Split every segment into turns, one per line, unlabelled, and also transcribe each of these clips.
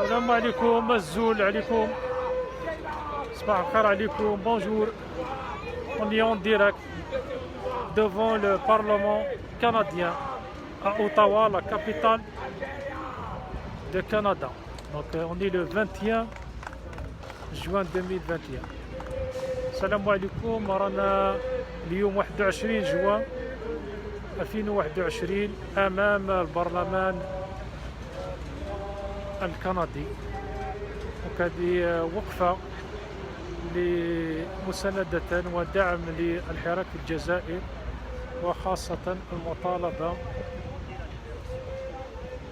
Salam alaikum, Azzoul alaikum. Sabah al-khair alaikum, bonjour. On est en direct devant le Parlement canadien à Ottawa, la capitale du Canada. Donc on est le 21 juin 2021. Salam alaikum, رانا اليوم 21 جوان 2021 أمام البرلمان الكندي. وهذه وقفة لمساندة ودعم للحراك في الجزائر، وخاصة المطالبة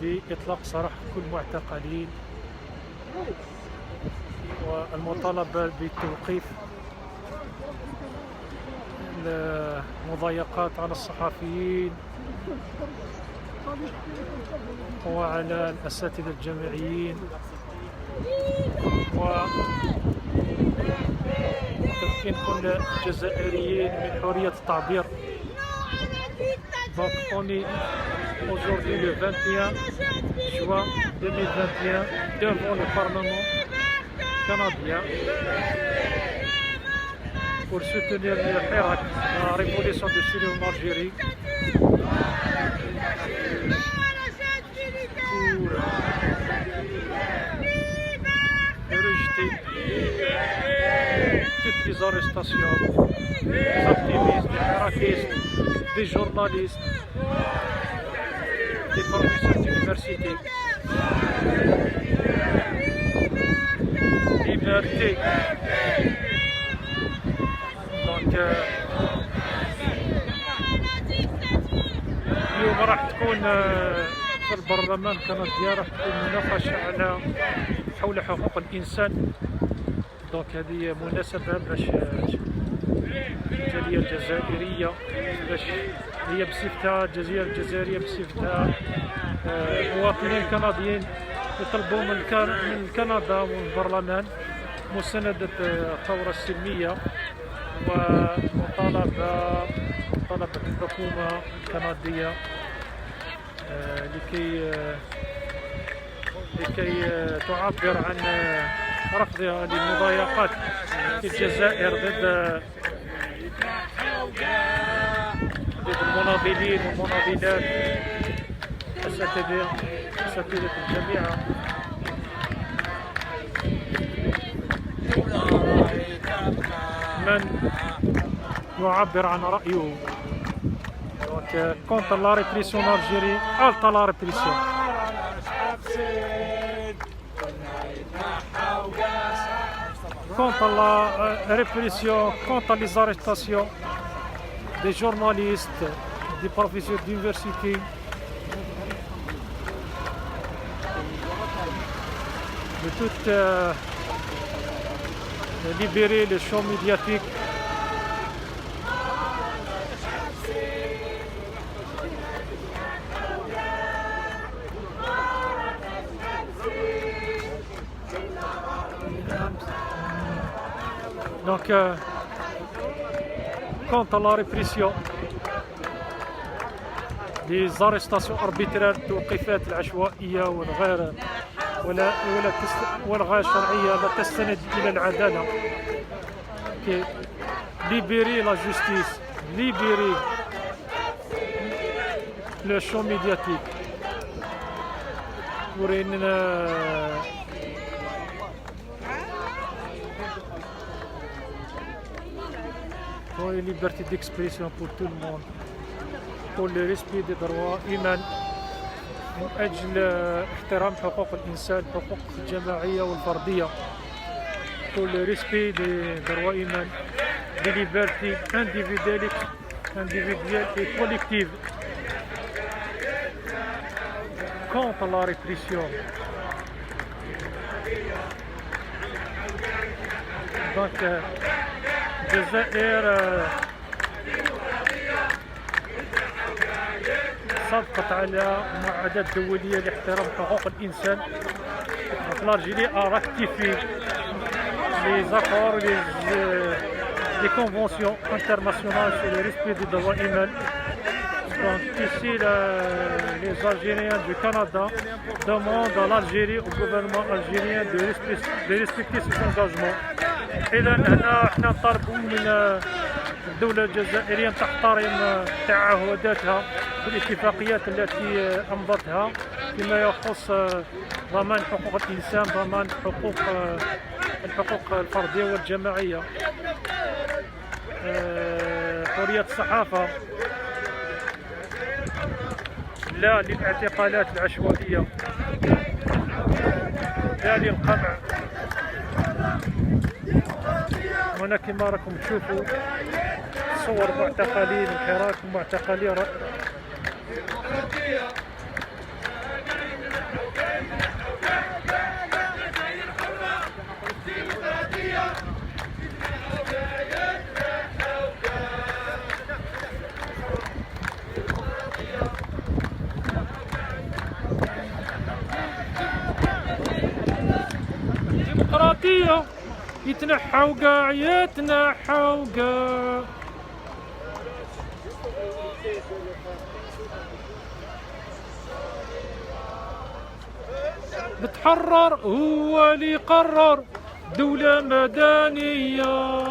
بإطلاق سراح كل المعتقلين، والمطالبة بتوقيف المضايقات على الصحفيين وعلى الأساتذة الجامعيين وتمكين كل الجزائريين من حرية التعبير. Donc on est aujourd'hui le 21 juin 2021 devant le Parlement canadien pour soutenir le Hirak, la révolution de Syrie en Algérie, pour rejeter toutes les arrestations des activistes, des hirakistes, des journalistes, des professeurs d'université. Liberté. Donc اليوم راح تكون في البرلمان الكندي راح تكون مناقشة حول حقوق الإنسان. دونك هذه مناسبة باش الجالية الجزائرية باش هي بصفتها الجزيرة الجزائرية بصفتها مواطنين كنديين يطلبوا من كندا ومن البرلمان مساندة الثورة السلمية ومطالبة الحكومة الكندية لكي تعبر عن رفضها للمضايقات في الجزائر ضد المناضلين والمناضلات، أساتذة الجامعة. من يعبر عن رأيه. Donc contre la répression en Algérie, halte à la répression. Contre la répression, contre les arrestations des journalistes, des professeurs d'université, de tout libérer les champs médiatiques. Donc contre la répression des arrestations arbitraires، التوقيفات العشوائية والغير شرعية لا تستند إلى العدالة. libérer la justice, libérer le champ médiatique pour une liberté d'expression pour tout le monde, pour le respect des droits humains، من أجل احترام حقوق الإنسان، الحقوق الجماعية والفردية، pour le respect des droits humains, des libertés individuelles et collectives, contre la répression. Donc الجزائر صادقت على معاهدات دولية لاحترام حقوق الإنسان. l'Algérie a ratifié les accords, les conventions internationales sur le respect des droits humains. Donc ici, les Algériens du Canada demandent à l'Algérie, au gouvernement algérien de respecter ses engagements. إذا هنا احنا نطالبوا من الدولة الجزائرية أن تحترم تعهداتها بالاتفاقيات التي أمضتها فيما يخص ضمان حقوق الإنسان، ضمان الحقوق الفردية والجماعية، حرية الصحافة، لا للاعتقالات العشوائية، لا للقمع. هنا كما راكم تشوفوا صور معتقلين الحراك ومعتقلين ديمقراطية. يتنحوا قاع يتنحوا قاع. بتحرر هو اللي قرر، دولة مدنية.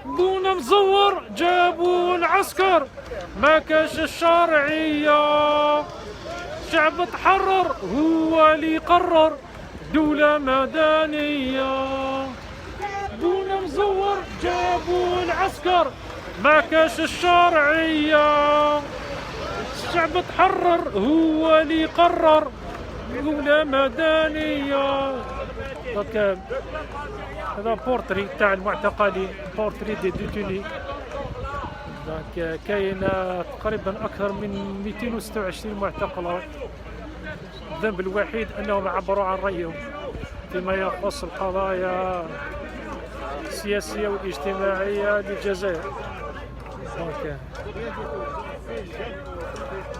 بونا مزور جابوا العسكر ما كاش الشرعية. شعب تحرر هو اللي قرر، دولة مدنية. بونا مزور جابوا العسكر ما كاش الشرعية. الشعب تحرر هو اللي قرر، دولة مدنية. هذا بورتري تاع المعتقلين، بورتري دي ديتوني. كاين تقريبا أكثر من 226 معتقل. الذنب الوحيد أنهم عبروا عن رأيهم فيما يخص القضايا السياسية والاجتماعية للجزائر.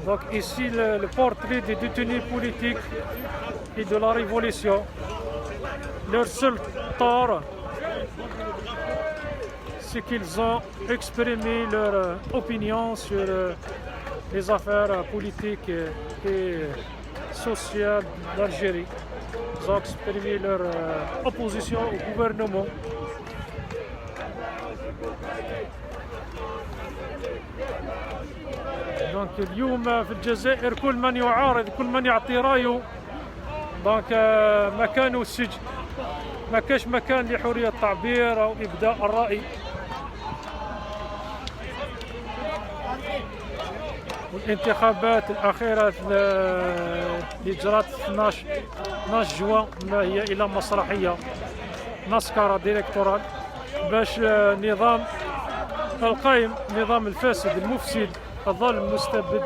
Donc ici le portrait des détenus politiques et de la révolution. Leur seul tort, c'est qu'ils ont exprimé leur opinion sur les affaires politiques et sociales d'Algérie. Ils ont exprimé leur opposition au gouvernement. دونك اليوم في الجزائر كل من يعارض، كل من يعطي رايه، دونك مكانه السجن. ما كاش مكان لحرية التعبير أو إبداء الرأي. والانتخابات الأخيرة اللي جرات 12 جوان هي إلى مسرحية مسكرة ديريكتورال باش نظام القائم، نظام الفاسد المفسد الظالم المستبد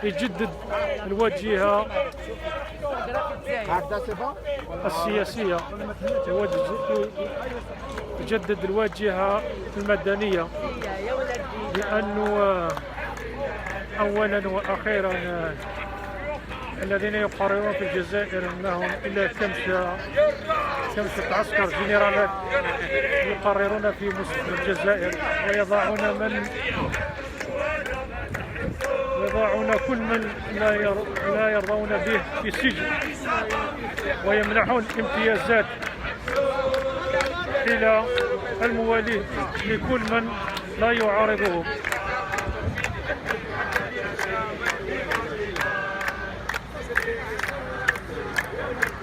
يجدد الواجهة السياسية، يجدد الواجهة المدنية. لأنه أولا وأخيرا الذين يقررون في الجزائر أنهم إلا كمشة عسكر جنرالات يقررون في الجزائر ويضعون كل من لا يرضون به في السجن، ويمنحون امتيازات إلى الموالين لكل من لا يعارضهم.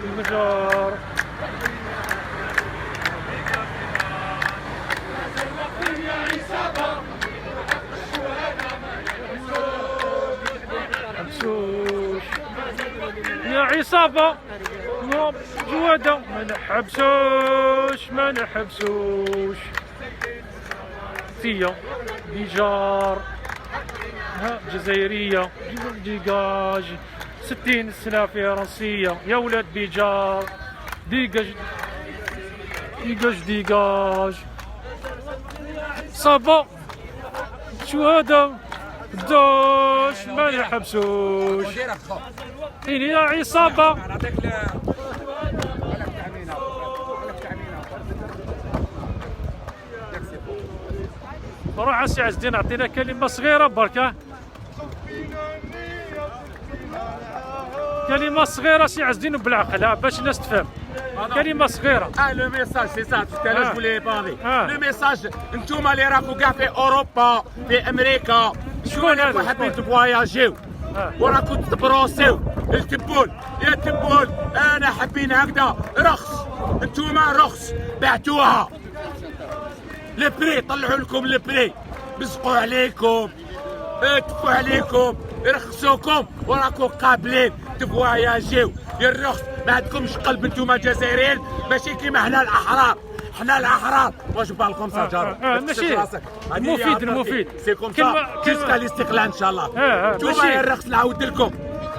المجار يا عصابة جوادة ما نحبسوش ثية بيجار جزائرية ديجاج 60 سنة فرنسية يا ولاد بيجار ديجاج صابة شهادة دوش ما نحبسوش إني يا عصابة. روح سي عز الدين اعطينا كلمة صغيرة بركة. كلمة صغيرة سي عز الدين بالعقل باش الناس تفهم. كلمة صغيرة.
لو ميساج سي سا تو تالوش بولي بارلي. لو ميساج انتوما اللي راكو كاع في اوروبا في امريكا شكون راكو حابين تفواياجيو وراكو تبروسيو التبون يا تبون انا حابين هكذا رخص انتوما رخص بعتوها البري طلعوا لكم البري بزقوا عليكم تفوا عليكم يرخصوكم وراكم قابلين تفواياجيو يا الرخص ما عندكمش قلب انتوما جزائريين ماشي كيما حنا الاحرار. حنا الاحرار واش بالكم سجارة
ماشي المفيد
سي كوم سا جيسكا الاستقلال ان شاء الله. انتوما يا الرخص نعاود لكم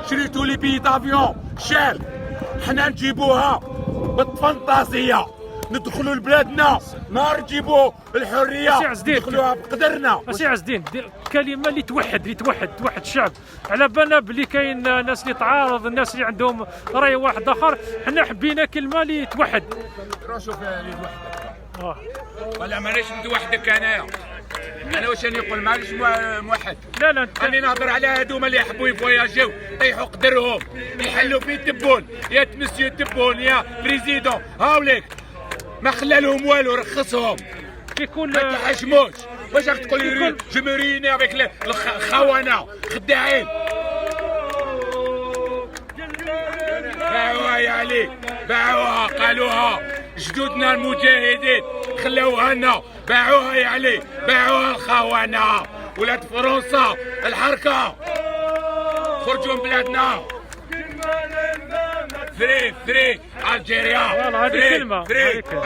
شريتوا لي بي دافيون شال حنا نجيبوها بالفانتازيه ندخلوا لبلادنا نهار نجيبوا الحريه ندخلوها بقدرنا.
سي عز الدين كلمه اللي توحد الشعب على بالنا بلي كاين ناس اللي تعارض الناس اللي عندهم راي واحد اخر. حنا حبينا كلمه اللي توحد.
شوف اللي توحدك ولا مانيش متوحدك انايا. انا واش راني نقول مانيش موحد.
لا
راني نهضر على هذوما اللي يحبوا يفواياجيو يطيحوا قدرهم يحلوا في تبون يا مسيو تبون يا بريزيدون هاوليك ما خلالهم والو رخصهم
كيكون
ما تحشموش. واش راك تقول جو موريني افيك الخونه خداعين باعوها يا علي باعوها قالوها جدودنا المجاهدين خلاوها لنا باعوها يا علي باعوها الخونه ولاد فرنسا الحركه خرجوا من بلادنا. فري Algérie,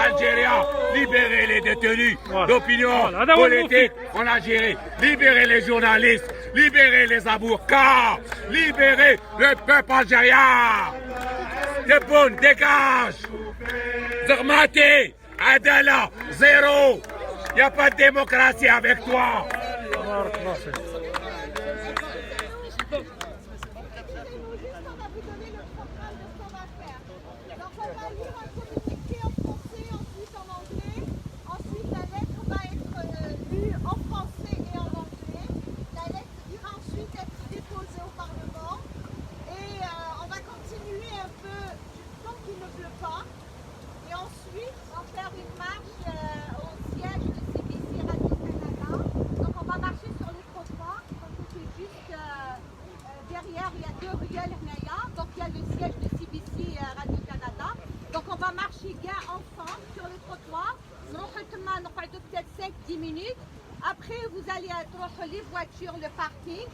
Algérie, libérez les détenus d'opinion politique en Algérie, libérez les journalistes, libérez les avocats, libérez le peuple algérien. Tebboune, dégage. Zermati, Adala, zéro. Il n'y a pas de démocratie avec toi.
Après, vous allez être les voitures, le parking.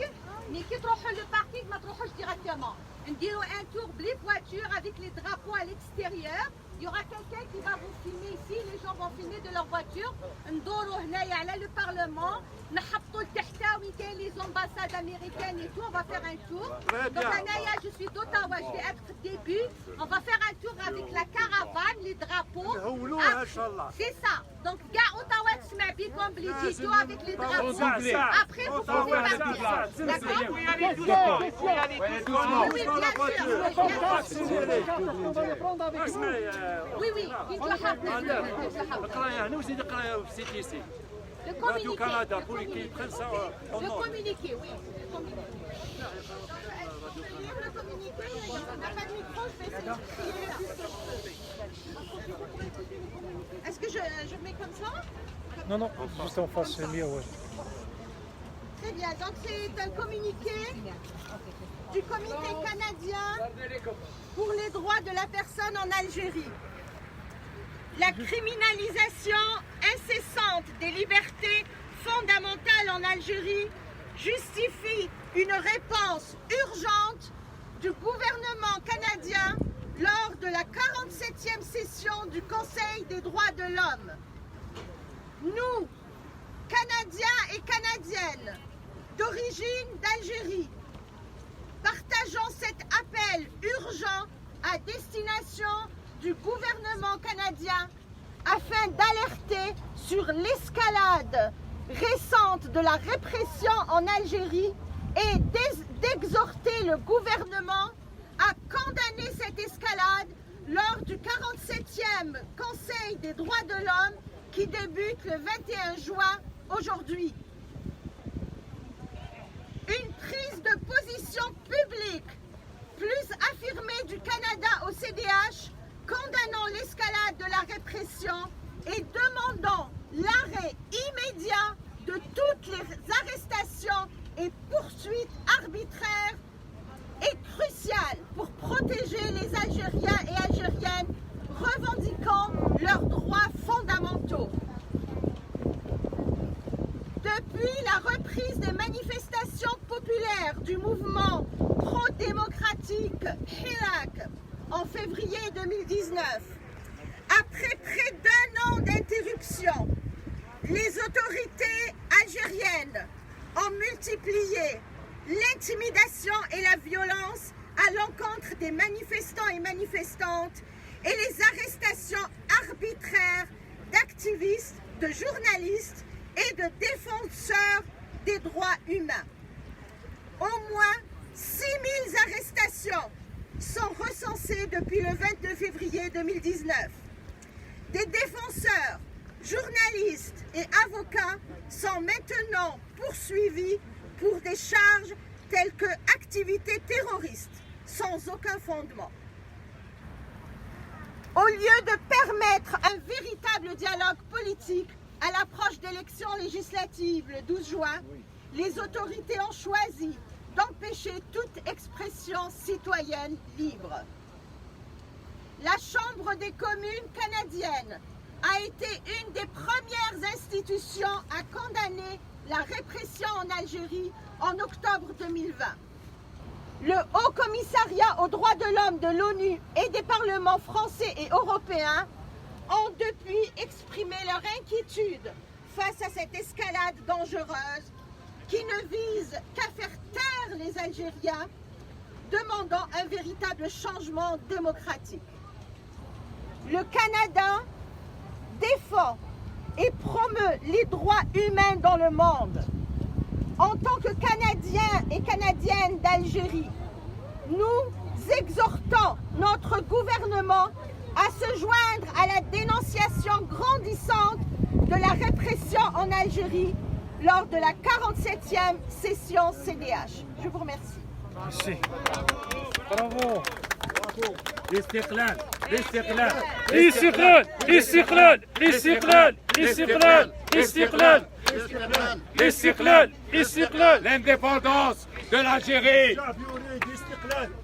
Mais qui trouve le parking, ma trouve directement. On dit un tour, les voitures avec les drapeaux à l'extérieur. Il y aura quelqu'un qui va vous filmer ici. Les gens vont filmer de leur voiture. On dort le Parlement. Les ambassades américaines et tout. On va faire un tour. Donc, Anaya, je suis d'Ottawa. Je vais être début. On va faire un tour avec la caravane, les drapeaux. C'est ça. Donc, gars, Ottawa, tu m'as dit comme les vidéos avec les drapeaux. Après, vous pouvez partir. D'accord? Oui, bien sûr. Oui, oui. Le communiqué. Le communiqué, oui. Le communiqué, on n'a pas de micro, je vais essayer de... Est-ce que je mets comme ça?
Non, juste en face, c'est mieux, ouais.
Très bien, donc c'est un communiqué du comité canadien pour les droits de la personne en Algérie. La criminalisation incessante des libertés fondamentales en Algérie justifie une réponse urgente du gouvernement canadien lors de la 47e session du Conseil des droits de l'homme. Nous, Canadiens et Canadiennes d'origine d'Algérie, partageons cet appel urgent à destination du gouvernement canadien afin d'alerter sur l'escalade récente de la répression en Algérie et d'exhorter le gouvernement à condamner cette escalade lors du 47e Conseil des droits de l'homme qui débute le 21 juin aujourd'hui. Une prise de position publique plus affirmée CDH, condamnant l'escalade de la répression et demandant l'arrêt immédiat de toutes les arrestations et poursuites arbitraires est crucial pour protéger les Algériens et Algériennes revendiquant leurs droits fondamentaux. Depuis la reprise des manifestations populaires du mouvement pro-démocratique Hirak en février 2019, après près d'1 an d'interruption, les autorités algériennes ont multiplié l'intimidation et la violence à l'encontre des manifestants et manifestantes et les arrestations arbitraires d'activistes, de journalistes et de défenseurs des droits humains. Au moins 6 000 arrestations sont recensées depuis le 22 février 2019. Des défenseurs, journalistes et avocats sont maintenant poursuivis pour des charges telles que activités terroristes sans aucun fondement. Au lieu de permettre un véritable dialogue politique à l'approche d'élections législatives le 12 juin, les autorités ont choisi d'empêcher toute expression citoyenne libre. La Chambre des communes canadienne a été une des premières institutions à condamner la répression en Algérie en octobre 2020. Le Haut Commissariat aux droits de l'homme de l'ONU et des parlements français et européens ont depuis exprimé leur inquiétude face à cette escalade dangereuse qui ne vise qu'à faire taire les Algériens, demandant un véritable changement démocratique. Le Canada défend et promeut les droits humains dans le monde. En tant que Canadiens et Canadiennes d'Algérie, nous exhortons notre gouvernement à se joindre à la dénonciation grandissante de la répression en Algérie lors de la 47e session CDH. Je vous remercie.
Merci. Bravo.
الاستقلال الاستقلال
الاستقلال الاستقلال الاستقلال الاستقلال الاستقلال الاستقلال الاستقلال
l'indépendance de l'Algérie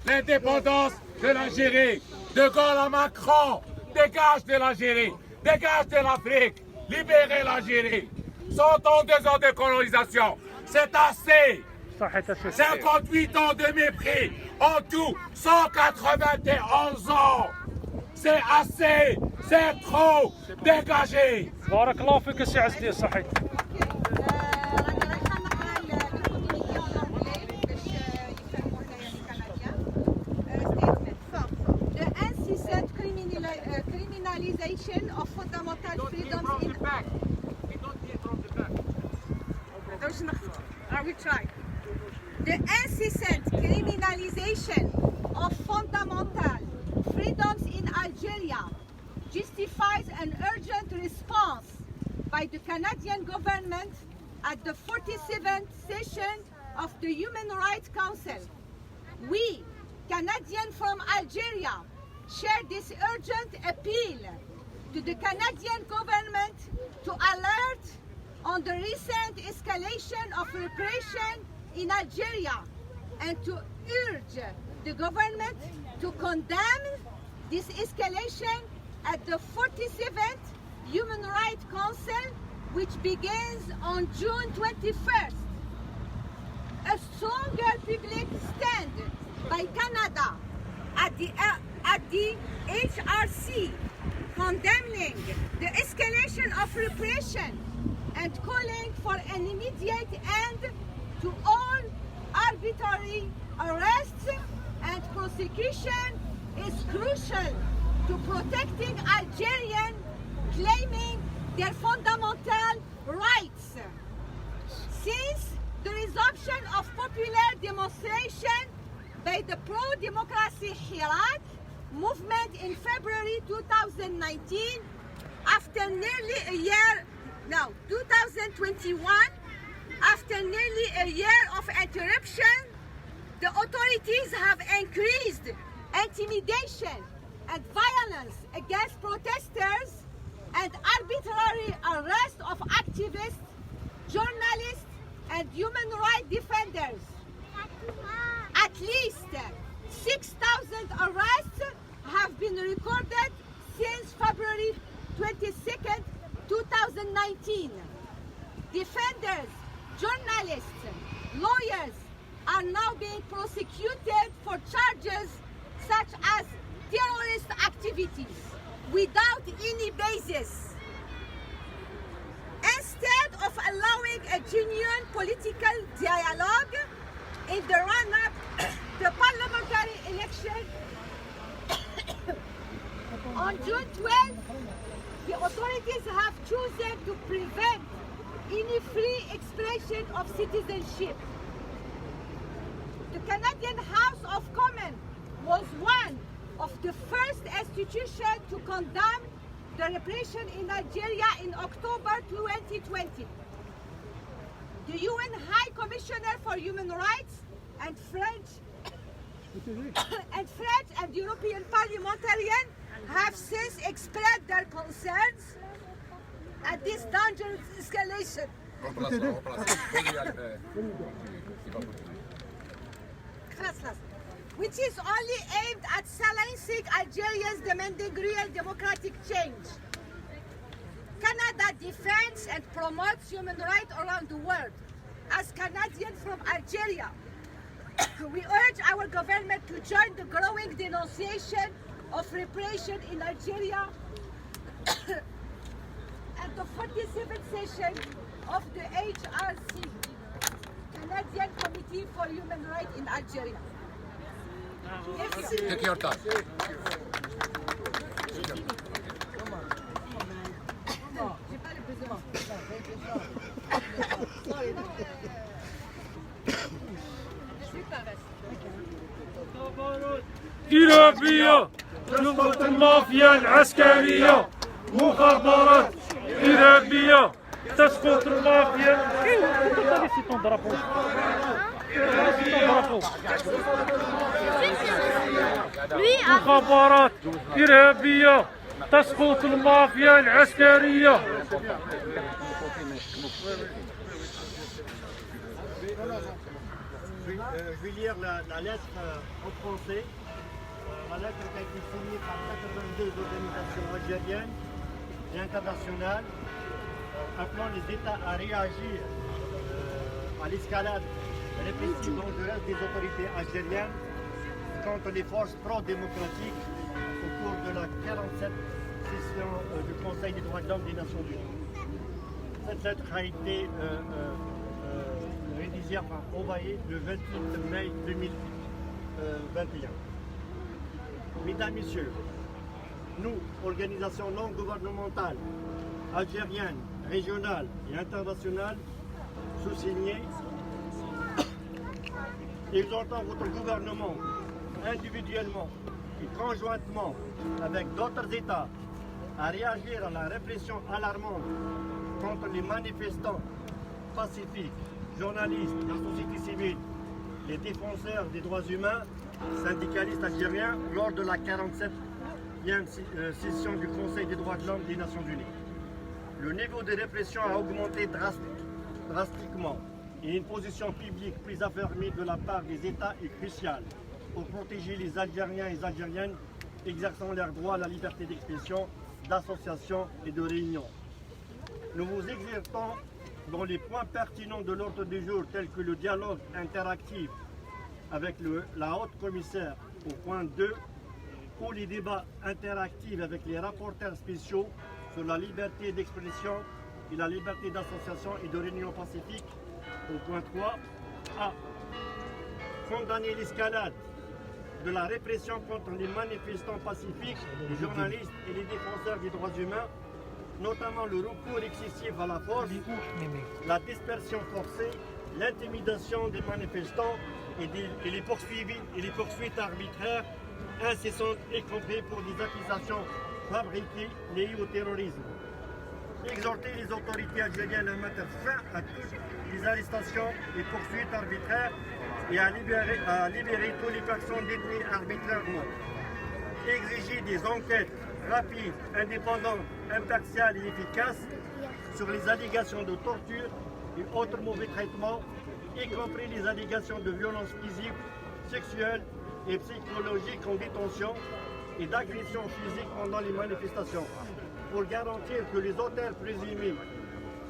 l'indépendance de l'Algérie De Gaulle à Macron dégage de l'Algérie dégage de l'Afrique libérez l'Algérie 102 ans de colonisation c'est assez 58 ans de mépris, en tout 191 ans. C'est assez, c'est trop, dégagez.
بارك الله فيك يا سي عزيز صحيت.
The incessant criminalization of fundamental freedoms in I will try. The incessant criminalization of fundamental freedoms in Algeria justifies an urgent response by the Canadian government at the 47th session of the Human Rights Council. We, Canadians from Algeria, share this urgent appeal to the Canadian government to alert on the recent escalation of repression in Algeria and to urge the government to condemn this escalation at the 47th Human Rights Council, which begins on June 21st. A stronger public stand by Canada at the HRC condemning the escalation of repression and calling for an immediate end to all arbitrary arrests and prosecution is crucial to protecting Algerians claiming their fundamental rights. Since the resumption of popular demonstration by the pro-democracy Hirak movement in February 2019, after nearly a year, 2021, after nearly a year of interruption, the authorities have increased intimidation and violence against protesters and arbitrary arrest of activists, journalists, and human rights defenders. At least 6,000 arrests have been recorded since February 22nd, 2019. Defenders, journalists, lawyers are now being prosecuted for charges such as terrorist activities without any basis. Instead of allowing a genuine political dialogue in the run-up to parliamentary election on June 12th, the authorities have chosen to prevent any free expression of citizenship. The Canadian House of Commons was one of the first institutions to condemn the repression in Nigeria in October 2020. The UN High Commissioner for Human Rights and French and European parliamentarians have since expressed their concerns at this dangerous escalation. Which is only aimed at silencing Algerians demanding real democratic change. Canada defends and promotes human rights around the world. As Canadians from Algeria, we urge our government to join the growing denunciation of repression in Algeria at the 47th session of the HRC, Canadian Committee for Human Rights in Algeria.
Take your time.
إرهابية تسقط المافيا العسكرية مخابرات إرهابية تسقط المافيا مخابرات إرهابية تسقط المافيا العسكرية.
Je vais lire la lettre en français. La lettre qui a été signée par 82 organisations algériennes et internationales appelant les États à réagir à l'escalade répressive dangereuse des autorités algériennes contre les forces pro-démocratiques au cours de la 47e session du Conseil des droits de l'homme des Nations Unies. Cette lettre a été rédigée, envoyée le 28 mai 2021. Mesdames, Messieurs, nous, organisations non gouvernementales, algériennes, régionales et internationales, sous-signées, exhortons votre gouvernement, individuellement et conjointement avec d'autres États, à réagir à la répression alarmante contre les manifestants pacifiques, journalistes, la société civile, les défenseurs des droits humains, syndicalistes algériens lors de la 47e session du Conseil des droits de l'homme des Nations Unies. Le niveau de répression a augmenté drastiquement et une position publique plus affirmée de la part des États est cruciale pour protéger les Algériens et les Algériennes exerçant leur droit à la liberté d'expression, d'association et de réunion. Nous vous exhortons dans les points pertinents de l'ordre du jour tels que le dialogue interactif avec la haute commissaire au point 2 ou les débats interactifs avec les rapporteurs spéciaux sur la liberté d'expression et la liberté d'association et de réunion pacifique au point 3 à condamner l'escalade de la répression contre les manifestants pacifiques, les journalistes et les défenseurs des droits humains, notamment le recours excessif à la force, la dispersion forcée, l'intimidation des manifestants et les poursuites arbitraires incessantes, y compris pour des accusations fabriquées liées au terrorisme. Exhorter les autorités algériennes à mettre fin à toutes les arrestations et poursuites arbitraires et à libérer toutes les personnes détenues arbitrairement. exiger des enquêtes rapides, indépendantes, impartiales et efficaces sur les allégations de torture et autres mauvais traitements, y compris les allégations de violences physiques, sexuelles et psychologiques en détention et d'agressions physiques pendant les manifestations, pour garantir que les auteurs présumés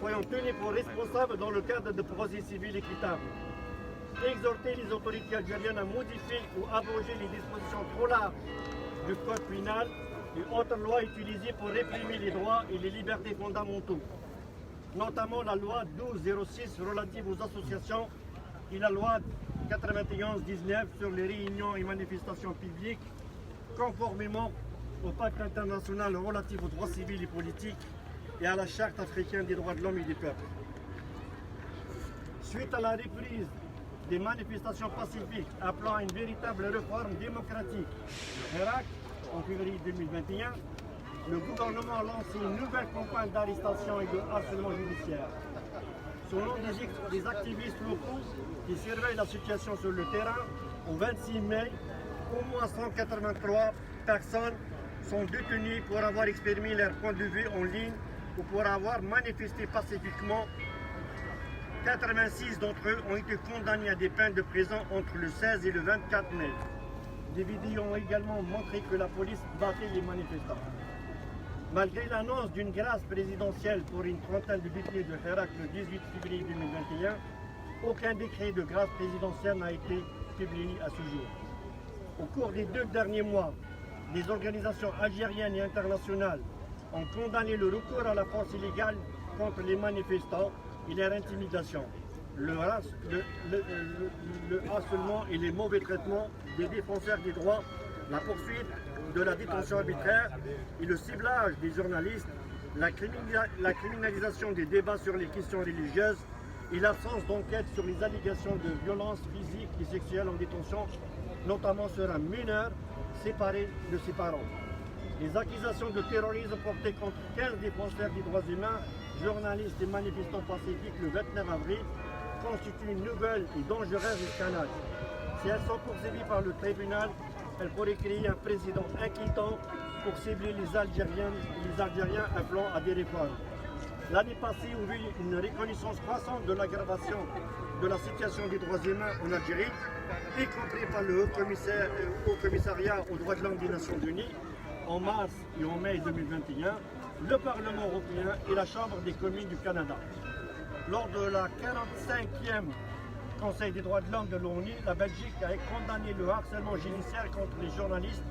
soient tenus pour responsables dans le cadre de procès civils équitables. Exhorter les autorités algériennes à modifier ou abroger les dispositions trop larges du code pénal et autres lois utilisées pour réprimer les droits et les libertés fondamentaux, notamment la loi 1206 relative aux associations et la loi 91-19 sur les réunions et manifestations publiques, conformément au pacte international relatif aux droits civils et politiques et à la charte africaine des droits de l'homme et des peuples. Suite à la reprise des manifestations pacifiques appelant à une véritable réforme démocratique au Irak en février 2021, le gouvernement a lancé une nouvelle campagne d'arrestation et de harcèlement judiciaire. Selon des activistes locaux qui surveillent la situation sur le terrain, au 26 mai, au moins 183 personnes sont détenues pour avoir exprimé leur point de vue en ligne ou pour avoir manifesté pacifiquement. 86 d'entre eux ont été condamnés à des peines de prison entre le 16 et le 24 mai. Des vidéos ont également montré que la police battait les manifestants. Malgré l'annonce d'une grâce présidentielle pour une trentaine de détenus de Hirak le 18 février 2021, aucun décret de grâce présidentielle n'a été publié à ce jour. Au cours des 2 derniers mois, des organisations algériennes et internationales ont condamné le recours à la force illégale contre les manifestants et leur intimidation, le harcèlement et les mauvais traitements des défenseurs des droits, la poursuite de la détention arbitraire et le ciblage des journalistes, la criminalisation des débats sur les questions religieuses et l'absence d'enquête sur les allégations de violences physiques et sexuelles en détention, notamment sur un mineur séparé de ses parents. Les accusations de terrorisme portées contre 15 défenseurs des droits humains, journalistes et manifestants pacifiques le 29 avril constituent une nouvelle et dangereuse escalade. Si elles sont poursuivies par le tribunal, elles pourraient créer un précédent inquiétant pour cibler les Algériens appelant à des réformes. L'année passée, on vit une reconnaissance croissante de l'aggravation de la situation des droits humains en Algérie, y compris par le Haut Commissariat aux droits de l'homme des Nations Unies, en mars et en mai 2021, le Parlement européen et la Chambre des communes du Canada. Lors de la 45e Conseil des droits de l'homme de l'ONU, la Belgique a condamné le harcèlement judiciaire contre les journalistes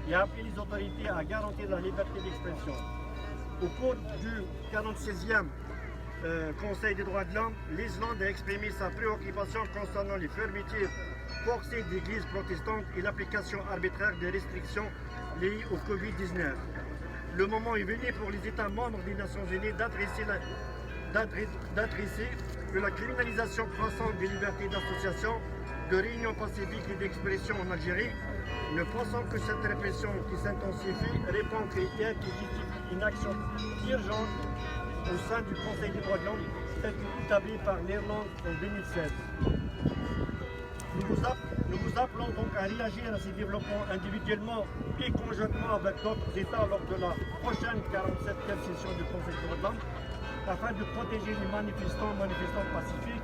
et a appelé les autorités à garantir la liberté d'expression. Au cours du 46e Conseil des droits de l'homme, l'Islande a exprimé sa préoccupation concernant les fermetures forcées d'églises protestantes et l'application arbitraire des restrictions liées au Covid-19. Le moment est venu pour les États membres des Nations Unies d'adresser que la criminalisation croissante des libertés d'association, de réunion pacifique et d'expression en Algérie, ne pensant que cette répression qui s'intensifie répond aux critères qui justifient une action urgente au sein du Conseil des droits de l'homme établi par l'Irlande en 2016. Nous vous appelons donc à réagir à ces développements individuellement et conjointement avec d'autres États lors de la prochaine 47e session du Conseil des droits de l'homme, afin de protéger les manifestants pacifiques,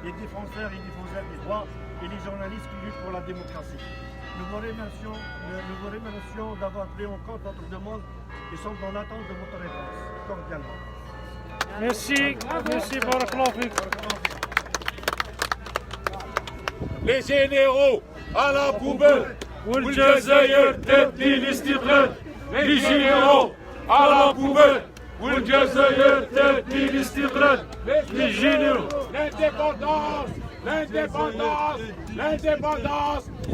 les défenseurs et défenseurs des droits et les journalistes qui luttent pour la démocratie. Nous vous remercions d'avoir pris en compte notre demande et sommes en attente de votre réponse, cordialement.
Merci, Barakallahu fik.
Les généraux à la poubelle. والجزائر تبني الاستقلال. Les généraux à la poubelle. والجزائر تبني الاستقلال. Les généraux. L'indépendance.